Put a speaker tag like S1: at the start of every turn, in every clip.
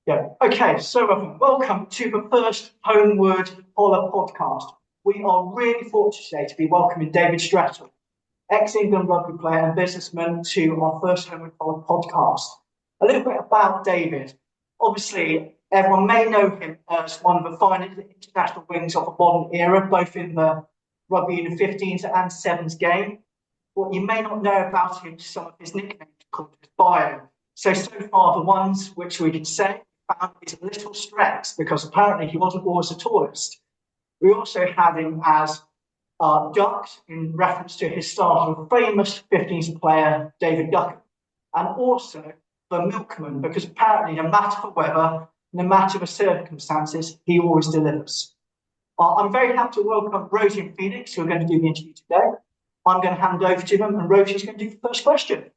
S1: Yeah. Okay. So welcome to the first Holmewood Holler Podcast. We are really fortunate today to be welcoming David Strettle, ex-England rugby player and businessman, to our first Holmewood Holler Podcast. A little bit about David. Obviously, everyone may know him as one of the finest international wings of the modern era, both in the Rugby Union 15s and 7s game. What you may not know about him is some of his nicknames called his bio. So far, the ones which we could say found his little Strex, because apparently he wasn't always the tallest. We also had him as Ducks in reference to his start with famous 15s player David Duckham, and also the Milkman, because apparently no matter the weather, no matter the circumstances, he always delivers. I'm very happy to welcome Rosie and Felix, who are going to do the interview today. I'm going to hand over to them, and Rosie's going to do the first question.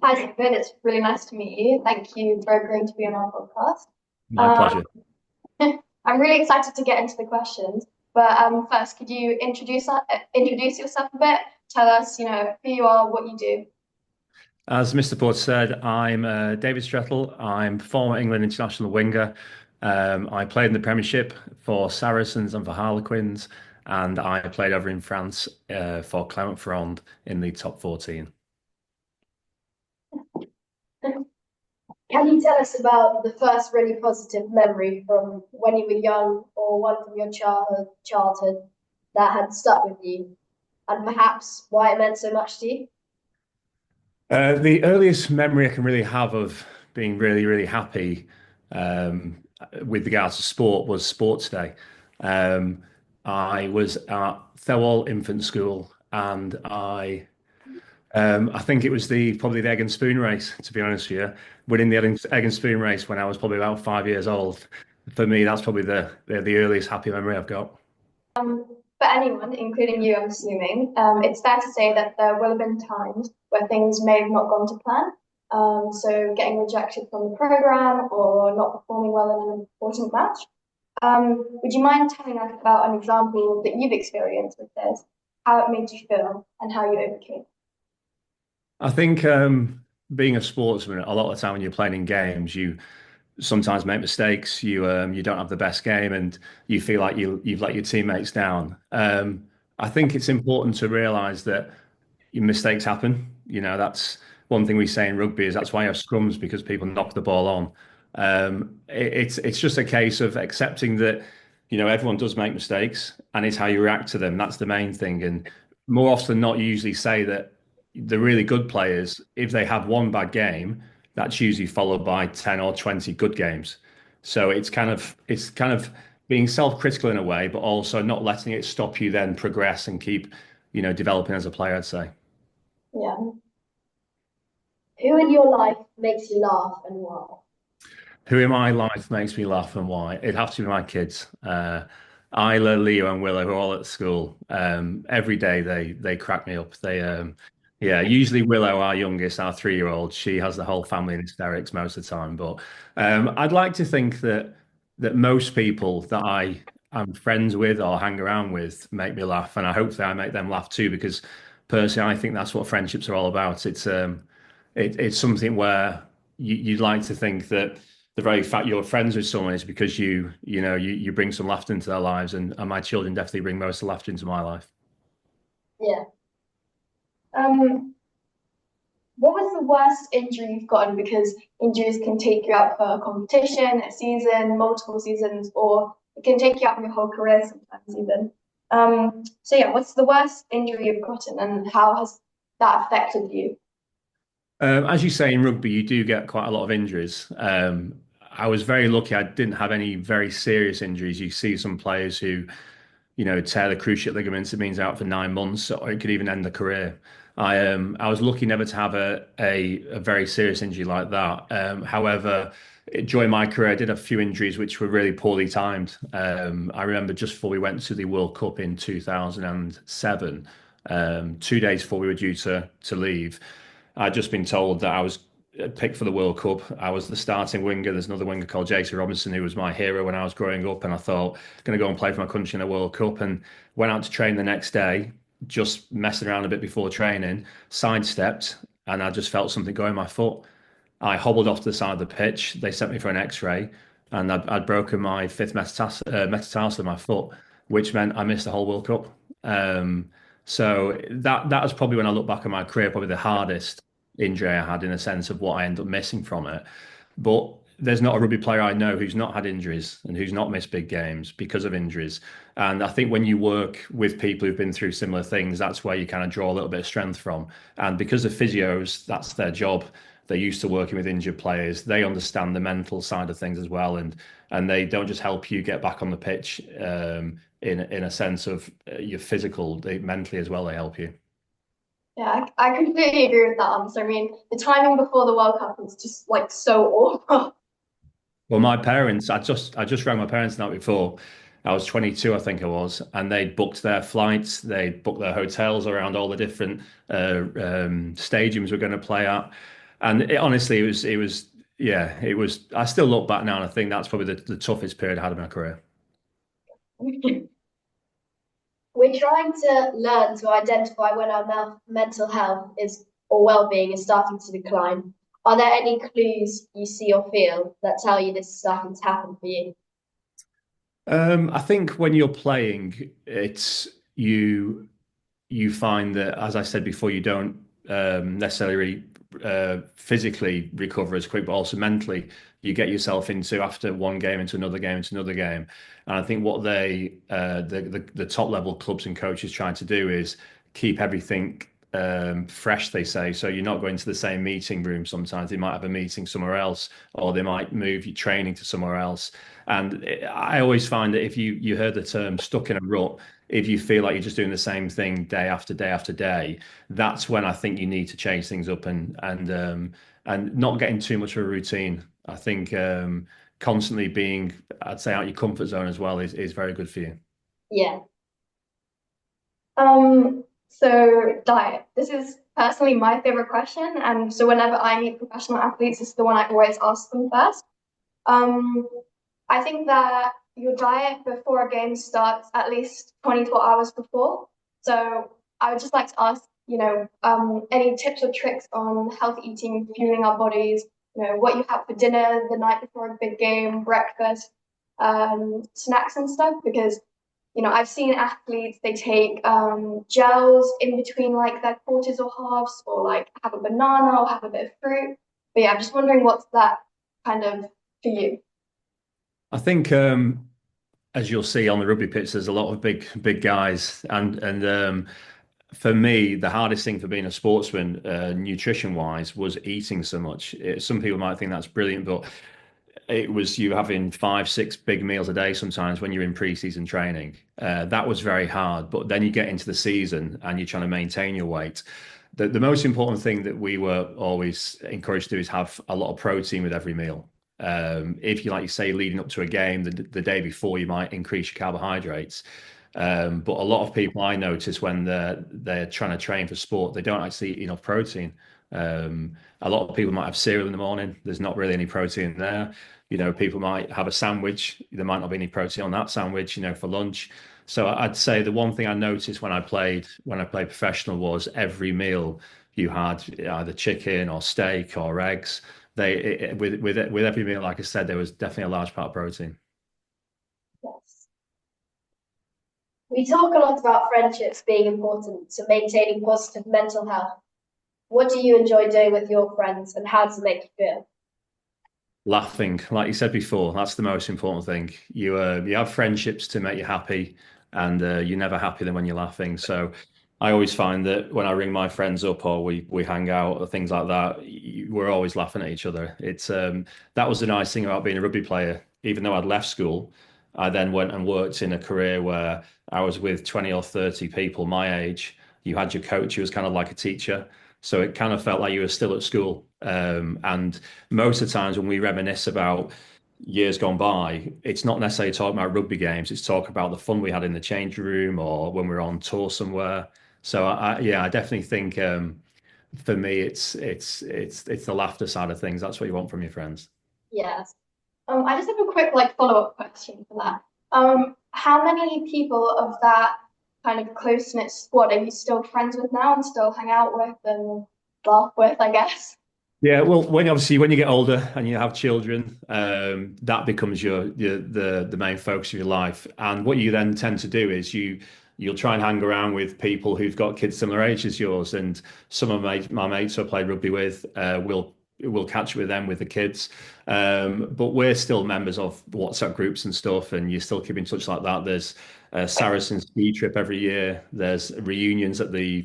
S2: Hi, David. It's really nice to meet you. Thank you for agreeing to be on our podcast.
S3: My pleasure.
S2: I'm really excited to get into the questions. But first, could you introduce yourself a bit? Tell us, who you are, what you do.
S3: As Mr. Port said, I'm David Strettle. I'm former England international winger. I played in the Premiership for Saracens and for Harlequins, and I played over in France for Clermont-Ferrand in the top 14.
S2: Can you tell us about the first really positive memory from when you were young, or one from your childhood that had stuck with you, and perhaps why it meant so much to you?
S3: The earliest memory I can really have of being really, really happy with regards to sport was Sports Day. I was at Thirlwall Infant School, and I think it was probably the egg and spoon race, to be honest with you. Winning the egg and spoon race when I was probably about 5 years old. For me, that's probably the earliest happy memory I've got.
S2: For anyone, including you, I'm assuming, it's fair to say that there will have been times where things may have not gone to plan. So getting rejected from the program or not performing well in an important match. Would you mind telling us about an example that you've experienced with this, how it made you feel, and how you overcame?
S3: I think being a sportsman, a lot of the time when you're playing in games, you sometimes make mistakes. You don't have the best game, and you feel like you've let your teammates down. I think it's important to realise that your mistakes happen. That's one thing we say in rugby, is that's why you have scrums, because people knock the ball on. It's just a case of accepting that everyone does make mistakes, and it's how you react to them. That's the main thing. And more often than not, you usually say that the really good players, if they have one bad game, that's usually followed by 10 or 20 good games. So it's kind of being self-critical in a way, but also not letting it stop you then progress and keep, developing as a player, I'd say.
S2: Yeah. Who in your life makes you laugh, and why?
S3: Who in my life makes me laugh and why? It'd have to be my kids. Isla, Leo, and Willow, who are all at school. Every day they crack me up. Usually Willow, our youngest, our 3-year-old, she has the whole family in hysterics most of the time. But I'd like to think that most people that I am friends with or hang around with make me laugh, and I hope that I make them laugh too, because personally I think that's what friendships are all about. It's something where you'd like to think that the very fact you're friends with someone is because you bring some laughter into their lives, and my children definitely bring most of the laughter into my life.
S2: Yeah. What was the worst injury you've gotten? Because injuries can take you out for a competition, a season, multiple seasons, or it can take you out for your whole career sometimes even. What's the worst injury you've gotten, and how has that affected you?
S3: As you say, in rugby, you do get quite a lot of injuries. I was very lucky. I didn't have any very serious injuries. You see some players who, tear the cruciate ligaments. It means out for 9 months, or it could even end the career. I was lucky never to have a very serious injury like that. However, during my career, I did have a few injuries which were really poorly timed. I remember just before we went to the World Cup in 2007, 2 days before we were due to leave, I'd just been told that I was picked for the World Cup. I was the starting winger. There's another winger called JC Robinson, who was my hero when I was growing up, and I thought, going to go and play for my country in the World Cup, and went out to train the next day, just messing around a bit before training, sidestepped, and I just felt something go in my foot. I hobbled off to the side of the pitch. They sent me for an X-ray, and I'd broken my fifth metatarsal in my foot, which meant I missed the whole World Cup. Um, so that was probably, when I look back at my career, probably the hardest injury I had, in a sense of what I ended up missing from it. But there's not a rugby player I know who's not had injuries and who's not missed big games because of injuries. And I think when you work with people who've been through similar things, that's where you kind of draw a little bit of strength from. And because of physios, that's their job. They're used to working with injured players. They understand the mental side of things as well, and they don't just help you get back on the pitch in a sense of your physical. They mentally as well. They help you.
S2: Yeah, I completely agree with that answer. I mean, the timing before the World Cup was just like so awful.
S3: Well, my parents, I just rang my parents the night before. I was 22, I think I was, and they'd booked their flights, they'd booked their hotels around all the different stadiums we're going to play at. And honestly, yeah, it was. I still look back now and I think that's probably the toughest period I had in my career.
S4: We're trying to learn to identify when our mental health is or well-being is starting to decline. Are there any clues you see or feel that tell you this is starting to happen for you?
S3: I think when you're playing, it's you find that, as I said before, you don't necessarily physically recover as quick, but also mentally, you get yourself into, after one game, into another game, into another game. And I think what the top level clubs and coaches try to do is keep everything fresh, they say. So you're not going to the same meeting room. Sometimes they might have a meeting somewhere else, or they might move your training to somewhere else. And I always find that if you heard the term stuck in a rut, if you feel like you're just doing the same thing day after day after day, that's when I think you need to change things up and not getting too much of a routine. I think constantly being, I'd say, out your comfort zone as well is very good for you.
S4: Yeah.
S2: So diet. This is personally my favorite question, and so whenever I meet professional athletes, this is the one I always ask them first. Um, I think that your diet before a game starts at least 24 hours before. So I would just like to ask, any tips or tricks on healthy eating, fueling our bodies, what you have for dinner the night before a big game, breakfast, snacks and stuff, because I've seen athletes, they take gels in between like their quarters or halves, or like have a banana or have a bit of fruit. But yeah, I'm just wondering what's that kind of for you?
S3: I think as you'll see on the rugby pitch, there's a lot of big guys, and for me, the hardest thing for being a sportsman, nutrition wise, was eating so much. Some people might think that's brilliant, but it was you having 5, 6 big meals a day sometimes when you're in pre-season training. That was very hard. But then you get into the season and you're trying to maintain your weight. The most important thing that we were always encouraged to do is have a lot of protein with every meal. If you, like you say, leading up to a game, the day before, you might increase your carbohydrates. But a lot of people I notice, when they're trying to train for sport, they don't actually eat enough protein. A lot of people might have cereal in the morning. There's not really any protein there. People might have a sandwich. There might not be any protein on that sandwich, for lunch. So I'd say the one thing I noticed when I played professional was every meal you had either chicken or steak or eggs. With every meal, like I said, there was definitely a large part of protein.
S4: Yes. We talk a lot about friendships being important to maintaining positive mental health. What do you enjoy doing with your friends, and how does it make you feel?
S3: Laughing, like you said before, that's the most important thing. You have friendships to make you happy, and you're never happier than when you're laughing. So I always find that when I ring my friends up, or we hang out or things like that, we're always laughing at each other. It's that was the nice thing about being a rugby player. Even though I'd left school, I then went and worked in a career where I was with 20 or 30 people my age. You had your coach who was kind of like a teacher. So it kind of felt like you were still at school. And most of the times when we reminisce about years gone by, it's not necessarily talking about rugby games. It's talk about the fun we had in the change room, or when we were on tour somewhere. So yeah, I definitely think for me, it's the laughter side of things. That's what you want from your friends.
S2: Yes. I just have a quick follow-up question for that. How many people of that kind of close-knit squad are you still friends with now and still hang out with and laugh with, I guess?
S3: Yeah, well, when you get older and you have children, that becomes the main focus of your life. And what you then tend to do is you'll try and hang around with people who've got kids similar age as yours. And some of my mates who I played rugby with, will catch up with them with the kids. But we're still members of WhatsApp groups and stuff, and you still keep in touch like that. There's a Saracen ski trip every year. There's reunions at the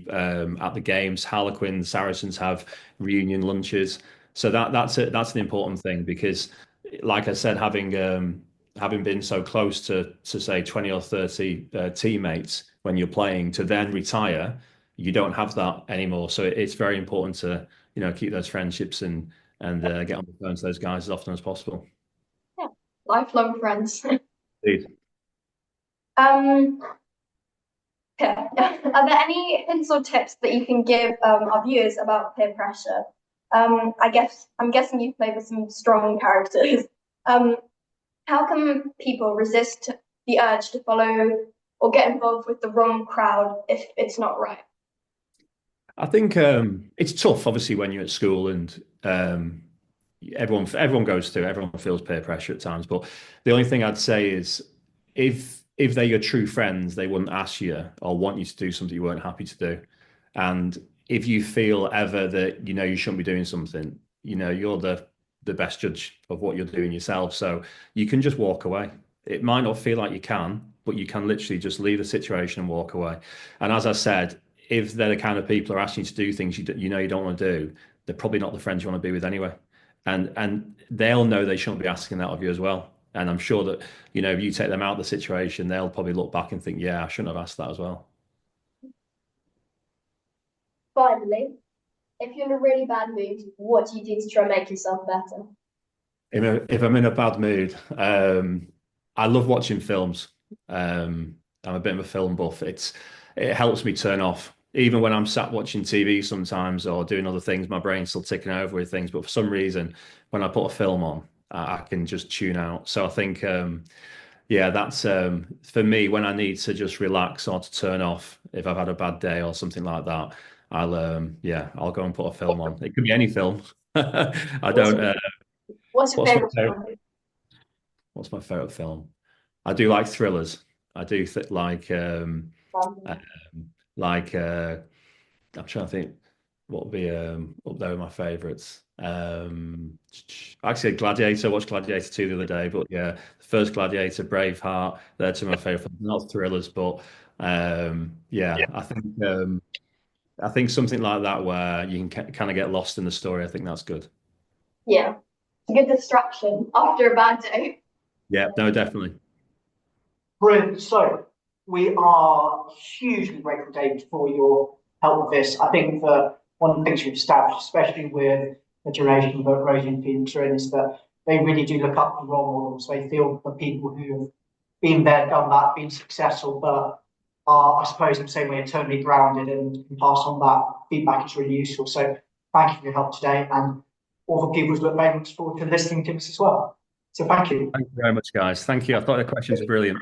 S3: games. Harlequin Saracens have reunion lunches. So that's it. That's an important thing because, like I said, having been so close to say 20 or 30 teammates when you're playing to then retire, you don't have that anymore. So it's very important to keep those friendships and get on the phone to those guys as often as possible.
S2: Yeah, lifelong friends.
S3: Indeed.
S2: Yeah. Are there any hints or tips that you can give our viewers about peer pressure? I'm guessing you've played with some strong characters. How can people resist the urge to follow or get involved with the wrong crowd if it's not right?
S3: I think it's tough, obviously, when you're at school and everyone feels peer pressure at times. But the only thing I'd say is if they're your true friends, they wouldn't ask you or want you to do something you weren't happy to do. And if you feel ever that you shouldn't be doing something, you're the best judge of what you're doing yourself. So you can just walk away. It might not feel like you can, but you can literally just leave the situation and walk away. And as I said, if they're the kind of people who are asking you to do things you don't want to do, they're probably not the friends you want to be with anyway. And they'll know they shouldn't be asking that of you as well. And I'm sure that, if you take them out of the situation, they'll probably look back and think, yeah, I shouldn't have asked that as well.
S4: Finally, if you're in a really bad mood, what do you do to try and make yourself better?
S3: If I'm in a bad mood, I love watching films. I'm a bit of a film buff. It helps me turn off. Even when I'm sat watching TV sometimes or doing other things, my brain's still ticking over with things. But for some reason, when I put a film on, I can just tune out. So I think, yeah, that's for me when I need to just relax or to turn off. If I've had a bad day or something like that, I'll go and put a film on. It could be any film. I don't.
S2: What's your favorite
S3: favorite?
S2: film?
S3: What's my favorite film? I do like thrillers. I do like I'm trying to think what would be up there with my favorites. Actually, Gladiator. I watched Gladiator 2 the other day, but yeah, the first Gladiator, Braveheart, they're two of my favorite films. Not thrillers, but yeah, I think something like that where you can kind of get lost in the story. I think that's good.
S2: Yeah, it's a good distraction after a bad day.
S3: Yeah, no, definitely.
S1: Brilliant. So we are hugely grateful, David, for your help with this. I think that one of the things you've established, especially with the generation that Rosie and Phoenix are in, is that they really do look up to role models. They feel the people who have been there, done that, been successful, but are, I suppose, in the same way, eternally grounded and can pass on that feedback is really useful. So thank you for your help today. And all the people who look very much forward to listening to us as well. So thank you.
S3: Thank you very much, guys. Thank you. I thought the questions were brilliant.